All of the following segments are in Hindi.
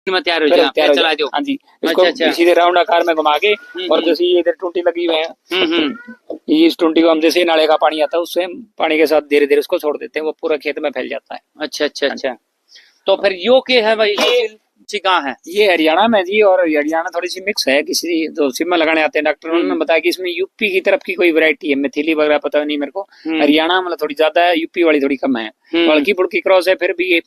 में तैयार हो जाए, चला दो। हाँ जी, इसको सीधे राउंड आकार में घुमा के, और जैसे ये इधर टूटी लगी हुई है, ये इस टूटी को हम जैसे नाले का पानी आता है उससे पानी के साथ धीरे धीरे उसको छोड़ देते हैं, वो पूरा खेत में फैल जाता है। अच्छा अच्छा अच्छा। तो फिर यो के है भाई, ये कहाँ है? ये हरियाणा में जी, और हरियाणा थोड़ी सी मिक्स है। किसी जो सिम लगाने आते हैं डॉक्टर, उन्होंने बताया कि इसमें यूपी की तरफ की कोई वैरायटी है, मिथिली वगैरह पता नहीं मेरे को। हरियाणा मतलब थोड़ी ज्यादा है, यूपी वाली थोड़ी कम है। हल्की फुल्की क्रॉस है, फिर भी ये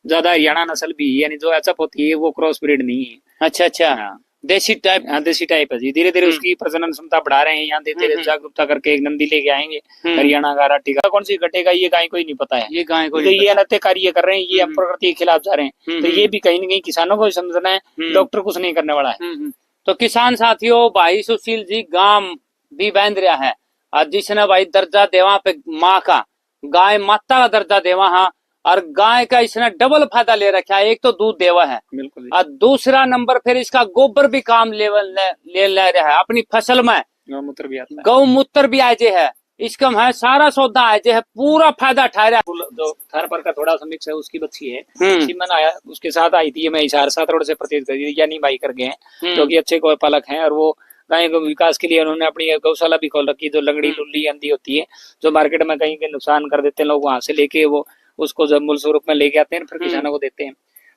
ज्यादा हरियाणा नस्ल भी है, यानी जो एचएफ होती है वो क्रॉस ब्रीड नहीं है। अच्छा अच्छा, देसी टाइप। हाँ, देसी टाइप है जी। धीरे धीरे उसकी प्रजनन क्षमता बढ़ा रहे हैं यहाँ, धीरे धीरे जागरूकता करके एक नंदी लेके आएंगे हरियाणा का। राठी का कौन सी कटेगा ये गाय को ही नहीं पता है, ये गाय को तो ये अनत्य कार्य कर रहे हैं, ये हम प्रकृति के खिलाफ जा रहे हैं। तो ये भी कहीं ना कहीं किसानों को समझना है, डॉक्टर कुछ नहीं करने वाला है। तो किसान साथियों, भाई सुशील जी गांव भी बांध रहा है, और जिसने भाई दर्जा देवा पे माँ का, गाय माता का दर्जा देवा है, और गाय का इसने डबल फायदा ले रखा है। एक तो दूध देवा है, बिल्कुल, और दूसरा नंबर फिर इसका गोबर भी काम ले रहा है अपनी फसल में। गौमूत्र भी आता है, गौमूत्र भी आजे है, इसका है सारा सौदा आजे है, पूरा फायदा उठा रहा है। जो थार पर का थोड़ा सा मिक्स है उसकी बच्ची है, सिमन आया उसके साथ आई थी। मैं हिसार 7 रोड से प्रत्येक यानी भाई कर गए हैं, जो कि अच्छे गौपालक हैं, और वो गाय को विकास के लिए उन्होंने अपनी गौशाला भी खोल रखी। जो लंगड़ी लुल्ली अंधी होती है, जो मार्केट में कहीं के नुकसान कर देते हैं लोग, वहां से लेके वो उसको जब मूल स्वरूप में लेके आते हैं, फिर किसानों को देते हैं।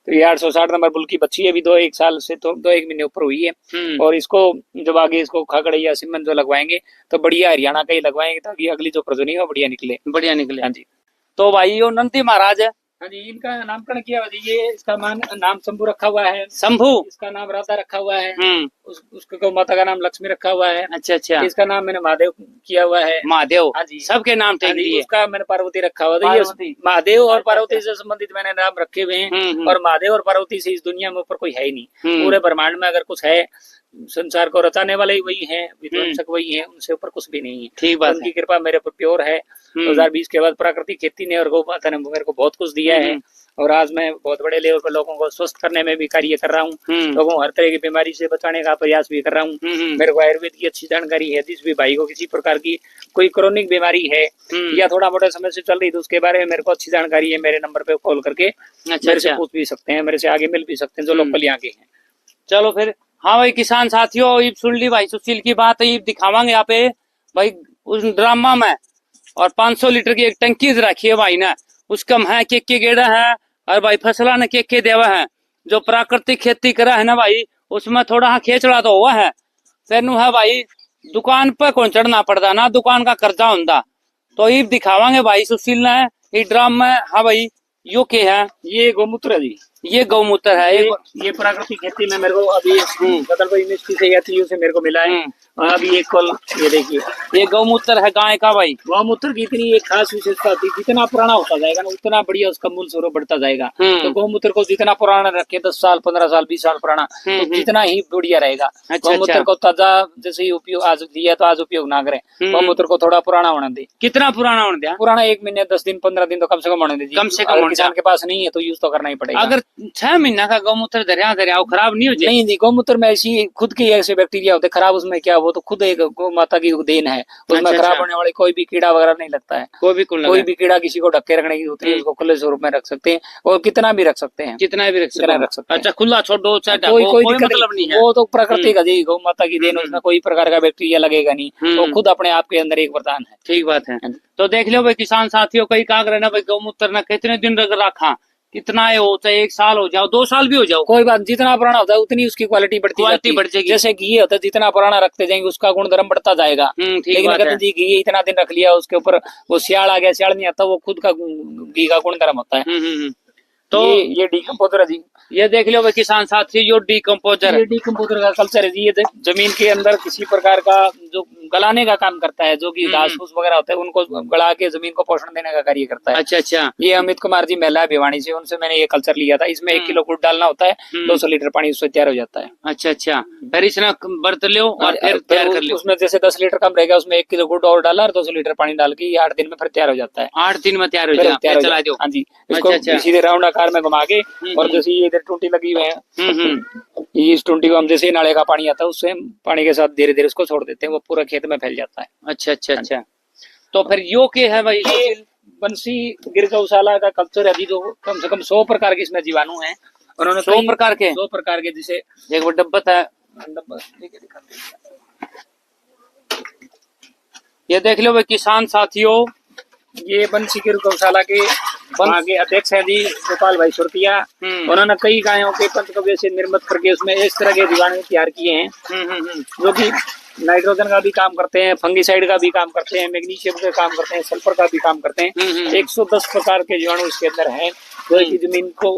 तो ये 860 नंबर बुल की बच्ची है, अभी 1 साल से तो 1 महीने ऊपर हुई है। और इसको जब आगे इसको खाकड़ या सिमन जो लगवाएंगे तो बढ़िया हरियाणा का ही लगवाएंगे, ताकि अगली जो प्रजननी है बढ़िया निकले, बढ़िया निकले। हाँ जी। तो भाई यो नंदी महाराज है, हाँ जी, इनका नामकरण किया हुआ जी। ये इसका नाम शंभू रखा हुआ है, शंभू। इसका नाम राधा रखा हुआ है, उसको माता का नाम लक्ष्मी रखा हुआ है। अच्छा अच्छा, इसका नाम मैंने महादेव किया हुआ है। महादेव, हाँ जी, सबके नाम टेक दिए। उसका मैंने पार्वती रखा हुआ है। ये महादेव और पार्वती से संबंधित मैंने नाम रखे हुए हैं, और महादेव और पार्वती से इस दुनिया में ऊपर कोई है ही नहीं। पूरे ब्रह्मांड में अगर कुछ है, संसार को रचाने वाले वही हैं, विध्वंसक वही हैं, उनसे ऊपर कुछ भी नहीं है। ठीक बात, उनकी कृपा मेरे पर प्योर है। 2020 के बाद प्राकृतिक खेती ने और गौ माता ने मेरे को बहुत कुछ दिया है, और आज मैं बहुत बड़े लेवल पर लोगों को स्वस्थ करने में भी कार्य कर रहा हूँ। लोगों को हर तरह की बीमारी से बचाने का प्रयास भी कर रहा हूँ। मेरे को आयुर्वेद की अच्छी जानकारी है। जिस भी भाई को किसी प्रकार की कोई क्रोनिक बीमारी है या थोड़ा मोटा समय से चल रही, तो उसके बारे में मेरे को अच्छी जानकारी है। मेरे नंबर पे कॉल करके मेरे से पूछ भी सकते हैं, मेरे से आगे मिल भी सकते हैं, जो लोकल यहाँ के हैं। चलो फिर, हाँ भाई किसान साथियों, ये सुन ली भाई सुशील की बात, ये दिखावांगे यहाँ पे भाई उस ड्रामा में। और 500 लीटर की एक टंकी रखी है भाई ने, उसका है के गेड़ा है, और भाई फसला ने के देवा है। जो प्राकृतिक खेती करा है ना भाई, उसमें थोड़ा खेचड़ा तो हुआ है, फिर नु है भाई दुकान पर कौन चढ़ना पड़ता ना, दुकान का कर्जा होता। तो ये दिखावांगे भाई सुशील ने ये ड्राम में। हाँ भाई, यो के है, ये गौमूत्र है जी, ये गौमूत्र है। ये प्राकृतिक खेती में मेरे को अभी बदलपुर यूनिवर्सिटी से या TU से मेरे को मिला है। अभी एक कॉल, ये देखिए, ये गौमूत्र है गाय का भाई। गौमूत्र की इतनी एक खास विशेषता होती है, जितना पुराना होता जाएगा ना उतना बढ़िया उसका मूल स्वरूप बढ़ता जाएगा। तो गौमूत्र को जितना पुराना रखे, 10 साल 15 साल 20 साल पुराना, तो जितना ही बढ़िया रहेगा। गौमूत्र को ताजा जैसे ही उपयोग आज लिया तो आज उपयोग ना करें, गौमूत्र को थोड़ा पुराना होने दे। कितना पुराना होने दिया? पुराना 1 महीने 10 दिन 15 दिन तो कम से कम होने दे। कम से कम किसान के पास नहीं है तो यूज तो करना ही पड़ेगा। अगर 6 महीना का गौमूत्र दरिया खराब नहीं हो जाए? नहीं, गौमूत्र में ऐसी खुद के ऐसे बैक्टीरिया होते खराब, उसमें क्या, वो तो खुद एक गौ माता की देन है। उसमें खराब होने वाले कोई भी कीड़ा वगैरह नहीं लगता है। कोई भी कीड़ा किसी को ढक के रखने की होती है, उसको खुले स्वरूप में रख सकते हैं, और कितना भी रख सकते हैं, कितना भी रख सकते हैं। अच्छा, खुला छोड़ो चाहे कोई मतलब नहीं है, वो तो प्रकृति का जी, गौ माता की देन, उसमें कोई प्रकार का बैक्टीरिया लगेगा नहीं, वो खुद अपने आप के अंदर एक वरदान है। ठीक बात है। तो देख लो भाई किसान साथियों, कई काग रहना भाई गौमूत्र ना कितने दिन रखा, कितना हो, चाहे 1 साल हो जाओ 2 साल भी हो जाओ, कोई बात, जितना पुराना होता है उतनी उसकी क्वालिटी बढ़ जाएगी। जैसे घी होता है, जितना पुराना रखते जाएंगे उसका गुणधर्म बढ़ता जाएगा। लेकिन अगर जी घी इतना दिन रख लिया, उसके ऊपर वो सियाल आ गया, सियाल नहीं आता, वो खुद का घी का गुणधर्म होता है। तो ये डीकम्पोजर है जी, ये देख लो भाई किसान साथी, जो डीकम्पोजर का कल्चर है जी। ये जमीन के अंदर किसी प्रकार का जो गलाने का काम करता है, जो कि घास फूस वगैरह होता है, उनको गला के जमीन को पोषण देने का कार्य करता है। अच्छा अच्छा, ये अमित कुमार जी महिला भिवानी से, उनसे मैंने ये कल्चर लिया था। इसमें 1 किलो गुड़ डालना होता है, 200 लीटर पानी उससे तैयार हो जाता है। अच्छा अच्छा, फिर इसने बर्त लो और फिर तैयार कर लो। उसमें जैसे 10 लीटर कम रहेगा, उसमें 1 किलो गुड़ और डाला और 200 लीटर पानी डाल के 8 दिन में फिर तैयार हो जाता है। 8 दिन में तैयार हो जाता है, चला दो। हाँ जी, इसको सीधे राउंड आकार में घुमा के, और जैसे ये इधर टूटी लगी हुई है, ये इस टूटी को हम जैसे नाले का पानी आता है उससे पानी के साथ धीरे धीरे उसको छोड़ देते हैं, वो पूरा खेत में फैल जाता है। अच्छा अच्छा अच्छा, तो फिर यो के है भाई, बंसी गिर गौशाला का कल्चर है, जो कम से कम 100 प्रकार के इसमें जीवाणु हैं। उन्होंने 100 प्रकार के 100 प्रकार के, जैसे एक वो डब्बत है, ये देख लो भाई किसान साथियों, ये बंसी के गौशाला के वहाँ के अध्यक्ष है जी गोपाल भाई सुरतिया। उन्होंने कई गायों के पंचकव्य से निर्मित करके उसमें इस तरह के जीवाणु तैयार किए हैं जो कि नाइट्रोजन का भी काम करते हैं, फंगीसाइड का भी काम करते हैं, मैग्नीशियम का काम करते हैं, सल्फर का भी काम करते हैं। 110 प्रकार के जीवाणु इसके अंदर हैं जो कि जमीन को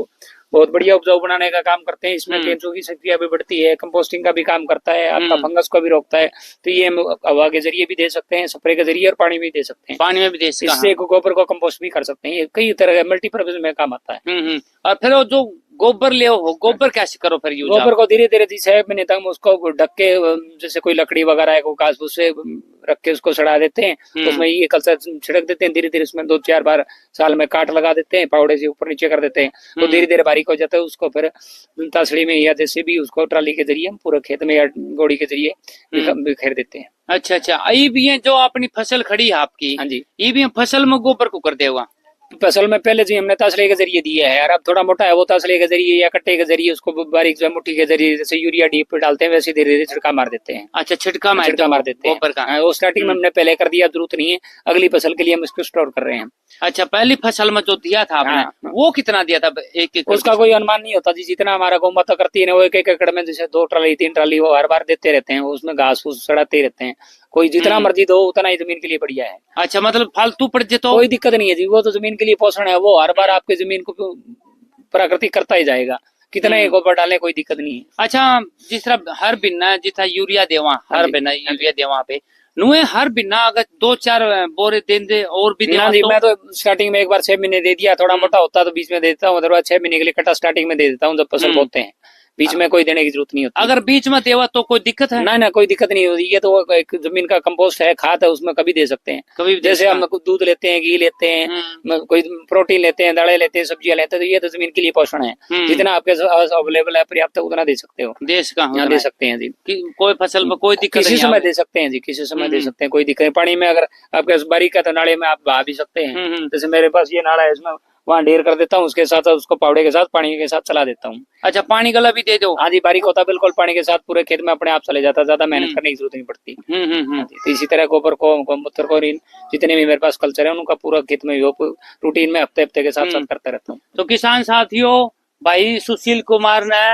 बहुत बढ़िया उपजाऊ बनाने का काम करते हैं। इसमें केंचुओं की शक्तिया भी बढ़ती है, कंपोस्टिंग का भी काम करता है, आपका फंगस को भी रोकता है। तो ये हम हवा के जरिए भी दे सकते हैं, स्प्रे के जरिए, और पानी में भी दे सकते हैं, पानी में भी दे सकते हैं। इससे गोबर को कंपोस्ट भी कर सकते हैं। ये कई तरह का मल्टीपर्पज में काम आता है। और फिर वो जो गोबर ले हो, गोबर कैसे करो फिर यूज? गोबर को धीरे धीरे 6 महीने तक उसको ढक के, जैसे कोई लकड़ी वगैरह है, कोई घास फूस से रख के उसको सड़ा देते हैं। उसमें ये कलसा छिड़क देते हैं, धीरे धीरे उसमें 2-4 बार साल में काट लगा देते हैं, फावड़े से ऊपर नीचे कर देते हैं, तो धीरे धीरे बारीक हो जाता है। उसको फिर तसड़ी में या जैसे भी उसको ट्राली के जरिए हम पूरे खेत में या गोड़ी के जरिए बिखेर देते हैं। अच्छा, ये भी है जो अपनी फसल खड़ी है आपकी। हाँ जी, ये भी फसल में गोबर को कर दे हुआ। फसल में पहले जी हमने तसले के जरिए दिया है, और अब थोड़ा मोटा है वो तसले के जरिए या कट्टे के जरिए उसको बारीक जो मुट्ठी के जरिए जैसे यूरिया डीएपी डालते हैं वैसे धीरे धीरे छिड़का मार देते हैं। अच्छा, छिड़का मार देते हैं गोबर का। वो स्टार्टिंग में हमने पहले कर दिया, जरूरत नहीं है, अगली फसल के लिए हम इसको स्टोर कर रहे हैं। अच्छा, पहली फसल में जो दिया था आपने, वो कितना दिया था? एक उसका कोई अनुमान नहीं होता जी, जितना हमारा गौ माता करती है ना, वो एक एकड़ में जैसे 2 ट्राली 3 ट्राली वो हर बार देते रहते हैं। उसमें घास फूस सड़ाते रहते हैं, कोई जितना मर्जी दो उतना ही जमीन के लिए बढ़िया है। अच्छा, मतलब फालतू पड़ जाए तो कोई दिक्कत नहीं है जी, वो तो जमीन के लिए पोषण है, वो हर बार आपके जमीन को प्राकृतिक करता ही जाएगा, कितना ही गोबर डालें कोई दिक्कत नहीं है। अच्छा, जिस तरह हर बिना जितना यूरिया देवा, हर बिना यूरिया देवा पे नुए हर बिना अगर 2-4 बोरे दे और भी देना जी, मैं तो स्टार्टिंग में एक बार 6 महीने दे दिया, थोड़ा मोटा होता तो बीच में दे देता हूँ, अदरवाइज 6 महीने के लिए कटा स्टार्टिंग में दे देता हूँ जब फसल बोते हैं। बीच में कोई देने की जरूरत नहीं होती। अगर बीच में देवा तो कोई दिक्कत है? ना कोई दिक्कत नहीं होती। ये तो एक जमीन का कंपोस्ट है, खाद है, उसमें कभी दे सकते हैं। कभी जैसे हम दूध लेते हैं, घी लेते हैं, कोई प्रोटीन लेते हैं, दालें लेते हैं, सब्जियां लेते हैं, तो ये तो जमीन के लिए पोषण है। जितना आपके अवेलेबल है पर्याप्त उतना दे सकते हो। देश का दे सकते हैं जी, कोई फसल में कोई दिक्कत किसी समय दे सकते हैं जी, किसी समय दे सकते हैं, कोई दिक्कत नहीं। पानी में अगर आपके बारीक है तो नाले में आप बहा भी सकते हैं। जैसे मेरे पास ये नाला है, इसमें वहाँ ढेर कर देता हूँ, उसके साथ उसको पावड़े के साथ पानी के साथ चला देता हूँ। अच्छा, पानी गला भी दे दो? हाँ जी, बारीक होता बिल्कुल पानी के साथ पूरे खेत में अपने आप चले जाता, ज्यादा मेहनत करने की जरूरत नहीं पड़ती। तो इसी तरह गोबर को, गौमूत्र को, जितने भी मेरे पास कल्चर है उनका पूरा खेत में रूटीन में हफ्ते के साथ करता रहता हूँ। तो किसान साथियों, भाई सुशील कुमार ने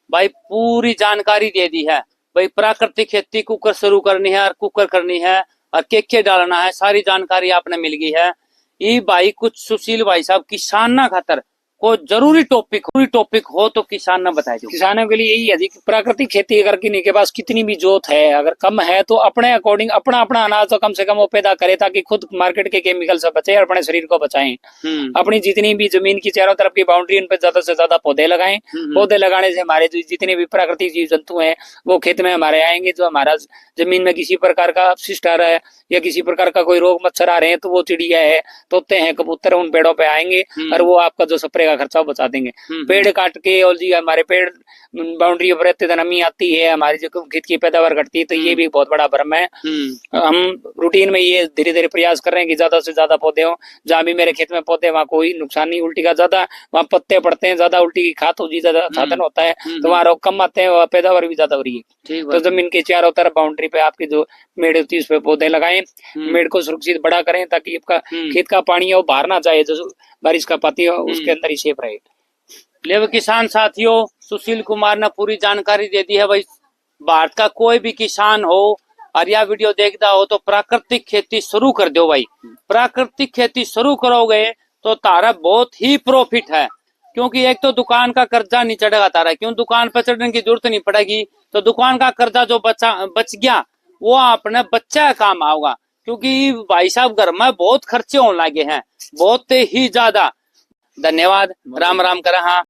भाई पूरी जानकारी दे दी है। भाई प्राकृतिक खेती कुकर शुरू करनी है और कुकर करनी है और के डालना है, सारी जानकारी आपने मिल गई है। ये भाई कुछ सुशील भाई साहब किसान ना खातर कोई जरूरी टॉपिक हो तो किसान ने बताए। किसानों के लिए यही है जी, प्राकृतिक खेती अगर किन्हीं के पास कितनी भी जोत है, अगर कम है तो अपने अकॉर्डिंग अपना अनाज तो कम से कम वो पैदा करे, ताकि खुद मार्केट के केमिकल से बचे और अपने शरीर को बचाएं। अपनी जितनी भी जमीन की चारों तरफ की बाउंड्री, उन पर ज्यादा से ज्यादा पौधे लगाएं। पौधे लगाने से हमारे जितने भी प्राकृतिक जीव जंतु हैं वो खेत में हमारे आएंगे। जो हमारा जमीन में किसी प्रकार का अपशिष्ट आ रहा है या किसी प्रकार का कोई रोग मच्छर आ रहे हैं, तो वो चिड़िया है, तोते हैं, कबूतर उन पेड़ों पे आएंगे और वो आपका जो स्प्रे का खर्चा बचा देंगे। पेड़ काट के, और जी हमारे पेड़ बाउंड्री पर रहते, नमी आती है, हमारी जो खेत की पैदावार घटती है, तो ये भी बहुत बड़ा भ्रम है। हम रूटीन में ये धीरे धीरे प्रयास कर रहे हैं कि ज्यादा से ज्यादा पौधे हो। जहाँ भी मेरे खेत में पौधे, वहाँ कोई नुकसान नहीं। उल्टी का ज्यादा वहाँ पत्ते पड़ते हैं, ज्यादा उल्टी की खाद ज्यादा साधन होता है, तो वहाँ रोग कम आते हैं, वहाँ पैदावार भी ज्यादा हो रही है। तो जमीन के चारों तरफ बाउंड्री पे आपकी जो मेड़ होती है उस पे पौधे लगाएं, मेड़ को सुरक्षित बड़ा करें, ताकि आपका खेत का पानी है वो बाहर ना जाए, जो बारिश का पानी हो उसके अंदर ही सेफ रहे। ले किसान साथियों, सुशील कुमार ने पूरी जानकारी दे दी है। भाई भारत का कोई भी किसान हो और यह वीडियो देखता हो तो प्राकृतिक खेती शुरू कर दो। भाई प्राकृतिक खेती शुरू करोगे तो तारा बहुत ही प्रॉफिट है, क्योंकि एक तो दुकान का कर्जा नहीं चढ़ेगा तारा, क्यों दुकान पर चढ़ने की जरूरत नहीं पड़ेगी। तो दुकान का कर्जा जो बच गया वो अपने बच्चा काम आएगा, क्योंकि भाई साहब घर में बहुत खर्चे होने लगे हैं, बहुत ही ज्यादा। धन्यवाद, राम राम करा। हाँ।